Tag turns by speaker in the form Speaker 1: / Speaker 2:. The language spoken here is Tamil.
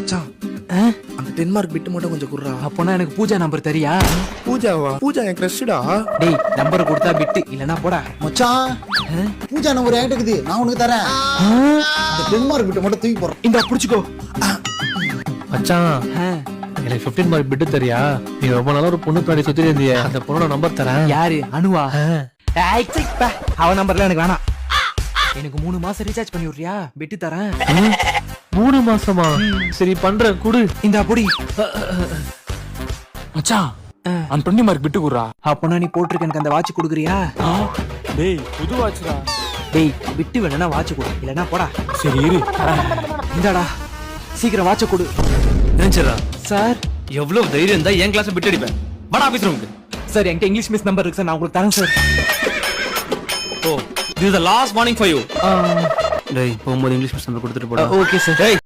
Speaker 1: மச்சான் அந்த டென்மார்க் பிட்டு மட்டும் கொஞ்சம் குடுறா.
Speaker 2: அப்போனா எனக்கு பூஜா நம்பர் தெரியா?
Speaker 1: பூஜாவா? பூஜா என் கிரஷ்டா.
Speaker 2: டேய் நம்பர் கொடுத்தா பிட்டு இல்லனா போடா.
Speaker 3: மச்சான் பூஜா நம்பர் என்கிட்ட இருக்குது, நான் உனக்கு தரேன். இந்த டென்மார்க் பிட்டை மட்டும் தூக்கி போடுறேன்.
Speaker 2: இந்த புடிச்சுக்கோ.
Speaker 4: மச்சான் எனக்கு 15 மார்க் பிட்டு தெரியா? நீ ரொம்ப நாளா ஒரு பொண்ணு பின்னாடி சுத்தி இருந்தியே, அந்த பொண்ணோட நம்பர் தரேன்.
Speaker 2: யாரு? அனுவா? அவ நம்பர்ல எனக்கு வேணாம். எனக்கு 3 மாசம் ரீசார்ஜ் பண்ணி விடுறியா? பிட்டு தரேன்.
Speaker 4: 3 மாசமா? சரி பண்றேன், குடு.
Speaker 2: இந்த புடி.
Speaker 5: மச்சான் அந்த 20 மார்க் பிட்டு குடுறா.
Speaker 2: அப்போனா நீ போட்டிருக்க எனக்கு அந்த வாட்ச் கொடுக்குறியா?
Speaker 5: டேய் புது வாட்ச்டா.
Speaker 2: டேய் பிட்டு வேணா வாட்ச் கொடு, இல்லனா போடா.
Speaker 5: சரி இரு.
Speaker 2: இந்தாடா சீக்கிரம் வாட்ச் கொடு.
Speaker 6: நினைச்சிடா
Speaker 2: சார்
Speaker 6: எவ்வளவு தைரியம் இருந்தா என் கிளாஸ் விட்டு அடிப்பேன். வாடா ஆபீஸ் ரூமுக்கு.
Speaker 2: சார் என்கிட்ட இங்கிலீஷ் மிஸ் நம்பர் இருக்கு சார், நான் உங்களுக்கு தரேன் sir.
Speaker 6: Oh this is the last warning for you. டேய் போகும்போது இங்கிலீஷ் மிஸ் நம்பர் கொடுத்துட்டு போடா.
Speaker 2: Okay sir.
Speaker 6: டேய்